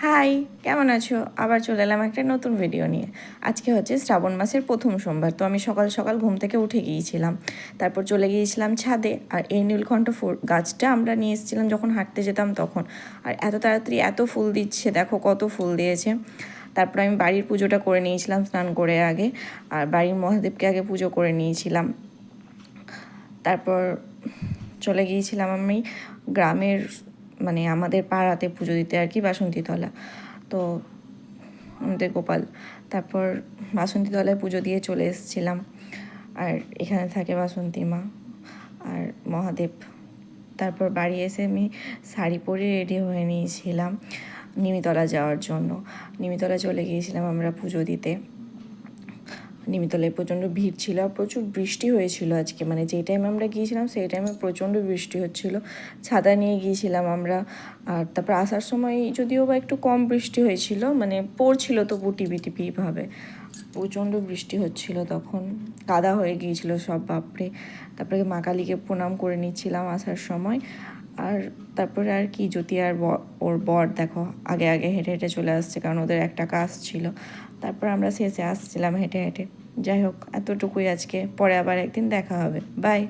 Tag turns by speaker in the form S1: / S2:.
S1: High, কেমন আছো? আবার চলে এলাম একটা নতুন ভিডিও নিয়ে। আজকে হচ্ছে শ্রাবণ মাসের প্রথম সোমবার, তো আমি সকাল সকাল ঘুম থেকে উঠে গিয়েছিলাম। তারপর চলে গিয়েছিলাম ছাদে, আর এই নীলকণ্ঠ ফুল গাছটা আমরা নিয়ে এসেছিলাম যখন হাঁটতে যেতাম তখন। আর এত তাড়াতাড়ি এত ফুল দিচ্ছে, দেখো কত ফুল দিয়েছে। তারপর আমি বাড়ির পুজোটা করে নিয়েছিলাম স্নান করে আগে, আর বাড়ির মহাদেবকে আগে পুজো করে নিয়েছিলাম। তারপর চলে গিয়েছিলাম আমি গ্রামের, মানে আমাদের পাড়াতে পুজো দিতে আর কি, বাসন্তীতলা। তো আমাদের গোপাল, তারপর বাসন্তীতলায় পুজো দিয়ে চলে এসেছিলাম। আর এখানে থাকে বাসন্তী মা আর মহাদেব। তারপর বাড়ি এসে আমি শাড়ি পরে রেডি হয়ে নিয়েছিলাম নিমিতলা যাওয়ার জন্য। নিমিতলা চলে গিয়েছিলাম আমরা পুজো দিতে। নিমিতলায় প্রচণ্ড ভিড় ছিল, আর প্রচুর বৃষ্টি হয়েছিল আজকে, মানে যেই টাইমে আমরা গিয়েছিলাম সেই টাইমে প্রচণ্ড বৃষ্টি হচ্ছিল। ছাতা নিয়ে গিয়েছিলাম আমরা। আর তারপর আসার সময় যদিও বা একটু কম বৃষ্টি হয়েছিল, মানে পড়ছিল তবু টিপি টিপিভাবে। প্রচণ্ড বৃষ্টি হচ্ছিল তখন, কাদা হয়ে গিয়েছিল সব, বাপরে। তারপরে মা কালীকে প্রণাম করে নিচ্ছিলাম আসার সময়। আর তারপরে আর কি, জ্যোতি আর ওর বর দেখো আগে আগে হেঁটে হেঁটে চলে আসছে, কারণ ওদের একটা কাজ ছিল। তারপর আমরা শেষে আসছিলাম হেঁটে হেঁটে। যাই হোক, এতটুকুই আজকে, পরে আবার একদিন দেখা হবে। বাই।